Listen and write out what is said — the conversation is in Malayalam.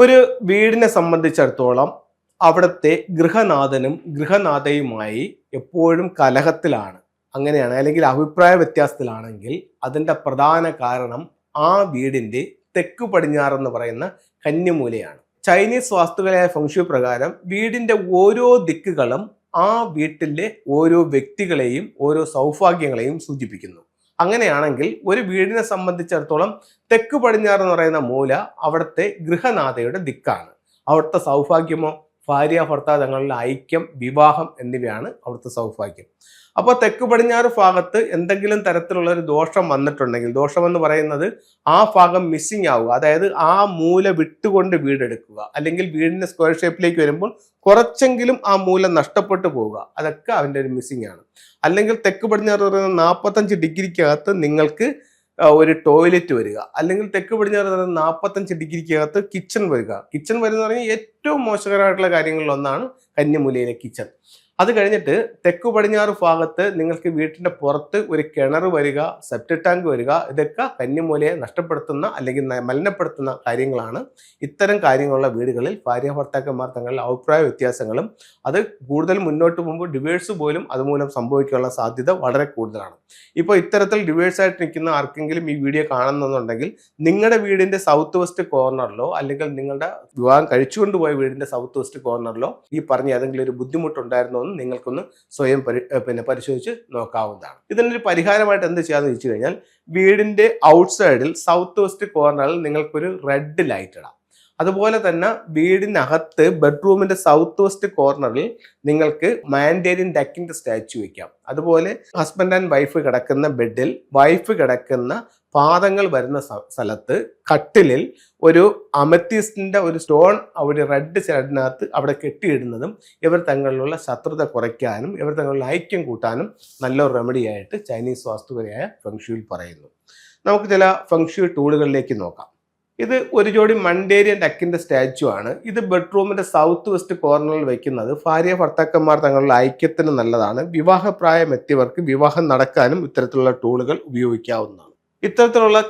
ഒരു വീടിനെ സംബന്ധിച്ചിടത്തോളം അവിടുത്തെ ഗൃഹനാഥനും ഗൃഹനാഥയുമായി എപ്പോഴും കലഹത്തിലാണ്. അങ്ങനെയാണ്, അല്ലെങ്കിൽ അഭിപ്രായ വ്യത്യാസത്തിലാണെങ്കിൽ അതിൻ്റെ പ്രധാന കാരണം ആ വീടിൻ്റെ തെക്ക് പടിഞ്ഞാറെന്ന് പറയുന്ന കന്നിമൂലയാണ്. ചൈനീസ് വാസ്തുകലയായ ഫെങ്ഷുയി പ്രകാരം വീടിൻ്റെ ഓരോ ദിക്കുകളും ആ വീട്ടിലെ ഓരോ വ്യക്തികളെയും ഓരോ സൗഭാഗ്യങ്ങളെയും സൂചിപ്പിക്കുന്നു. അങ്ങനെയാണെങ്കിൽ ഒരു വീടിനെ സംബന്ധിച്ചിടത്തോളം തെക്ക് പടിഞ്ഞാറ് എന്ന് പറയുന്ന മൂല അവിടുത്തെ ഗൃഹനാഥയുടെ ദിക്കാണ്. അവിടുത്തെ സൗഭാഗ്യമോ ഭാര്യ ഭർത്താവ് തങ്ങളുടെ ഐക്യം, വിവാഹം എന്നിവയാണ് അവിടുത്തെ സൗഭാഗ്യം. അപ്പോൾ തെക്ക് പടിഞ്ഞാറ് ഭാഗത്ത് എന്തെങ്കിലും തരത്തിലുള്ള ഒരു ദോഷം വന്നിട്ടുണ്ടെങ്കിൽ, ദോഷം എന്ന് പറയുന്നത് ആ ഭാഗം മിസ്സിങ് ആവുക, അതായത് ആ മൂല വിട്ടുകൊണ്ട് വീടെടുക്കുക, അല്ലെങ്കിൽ വീടിന്റെ സ്ക്വയർ ഷേപ്പിലേക്ക് വരുമ്പോൾ കുറച്ചെങ്കിലും ആ മൂല നഷ്ടപ്പെട്ടു പോവുക, അതൊക്കെ അവൻ്റെ ഒരു മിസ്സിങ് ആണ്. അല്ലെങ്കിൽ തെക്ക് പടിഞ്ഞാറ് പറയുന്ന 45 ഡിഗ്രിക്കകത്ത് നിങ്ങൾക്ക് ഒരു ടോയ്ലറ്റ് വരിക, അല്ലെങ്കിൽ തെക്ക് പടിഞ്ഞാറ് 45 ഡിഗ്രിക്കകത്ത് കിച്ചൺ വരിക. കിച്ചൺ വരുന്ന പറഞ്ഞാൽ ഏറ്റവും മോശകരമായിട്ടുള്ള കാര്യങ്ങളിൽ ഒന്നാണ് കന്നിമൂലയിലെ കിച്ചൺ. അത് കഴിഞ്ഞിട്ട് തെക്ക് പടിഞ്ഞാറ് ഭാഗത്ത് നിങ്ങൾക്ക് വീട്ടിന്റെ പുറത്ത് ഒരു കിണർ വരിക, സെപ്റ്റിക് ടാങ്ക് വരിക, ഇതൊക്കെ കന്നിമൂലയെ നഷ്ടപ്പെടുത്തുന്ന അല്ലെങ്കിൽ മലിനപ്പെടുത്തുന്ന കാര്യങ്ങളാണ്. ഇത്തരം കാര്യങ്ങളുള്ള വീടുകളിൽ ഭാര്യ ഭർത്താക്കന്മാർ തങ്ങളുടെ അഭിപ്രായ വ്യത്യാസങ്ങളും അത് കൂടുതൽ മുന്നോട്ട് പോകുമ്പോൾ ഡിവേഴ്സ് പോലും അതുമൂലം സംഭവിക്കാനുള്ള സാധ്യത വളരെ കൂടുതലാണ്. ഇപ്പോൾ ഇത്തരത്തിൽ ഡിവേഴ്സായിട്ട് നിൽക്കുന്ന ആർക്കെങ്കിലും ഈ വീഡിയോ കാണുന്നുണ്ടെങ്കിൽ നിങ്ങളുടെ വീടിന്റെ സൗത്ത് വെസ്റ്റ് കോർണറിലോ അല്ലെങ്കിൽ നിങ്ങളുടെ വിവാഹം കഴിച്ചുകൊണ്ടുപോയ വീടിന്റെ സൗത്ത് വെസ്റ്റ് കോർണറിലോ ഈ പറഞ്ഞ ഏതെങ്കിലും ഒരു ബുദ്ധിമുട്ടുണ്ടായിരുന്നോ നിങ്ങൾക്കൊന്ന് സ്വയം പരിശോധിച്ച് നോക്കാവുന്നതാണ്. ഇതിനൊരു പരിഹാരമായിട്ട് എന്ത് ചെയ്യാന്ന് വെച്ച് കഴിഞ്ഞാൽ, വീടിന്റെ ഔട്ട്സൈഡിൽ സൗത്ത് വെസ്റ്റ് കോർണറിൽ നിങ്ങൾക്കൊരു റെഡ് ലൈറ്റ് ഇടാം. അതുപോലെ തന്നെ വീടിനകത്ത് ബെഡ്റൂമിന്റെ സൗത്ത് വെസ്റ്റ് കോർണറിൽ നിങ്ങൾക്ക് മാൻഡേരിയൻ ഡക്കിന്റെ സ്റ്റാച്ചു വെക്കാം. അതുപോലെ ഹസ്ബൻഡ് ആൻഡ് വൈഫ് കിടക്കുന്ന ബെഡിൽ വൈഫ് കിടക്കുന്ന പാദങ്ങൾ വരുന്ന സ്ഥലത്ത് കട്ടിലിൽ ഒരു അമത്തിസ്റ്റിന്റെ ഒരു സ്റ്റോൺ അവിടെ റെഡ് സൈഡിനകത്ത് അവിടെ കെട്ടിയിടുന്നതും ഇവർ തങ്ങളിലുള്ള ശത്രുത കുറയ്ക്കാനും ഇവർ തങ്ങളുടെ ഐക്യം കൂട്ടാനും നല്ലൊരു റെമഡിയായിട്ട് ചൈനീസ് വാസ്തുകലയായ ഫെങ്ഷുയിൽ പറയുന്നു. നമുക്ക് ചില ഫെങ്ഷുയി ടൂളുകളിലേക്ക് നോക്കാം. ഇത് ഒരു ജോഡി മണ്ടേരിയൻ ഡക്കിന്റെ സ്റ്റാച്ചു ആണ്. ഇത് ബെഡ്റൂമിന്റെ സൗത്ത് വെസ്റ്റ് കോർണറിൽ വെക്കുന്നത് ഭാര്യ ഭർത്താക്കന്മാർ തങ്ങളുടെ ഐക്യത്തിന് നല്ലതാണ്. വിവാഹപ്രായം എത്തിയവർക്ക് വിവാഹം നടക്കാനും ഇത്തരത്തിലുള്ള ടൂളുകൾ ഉപയോഗിക്കാവുന്നതാണ്. ഇത്തരത്തിലുള്ള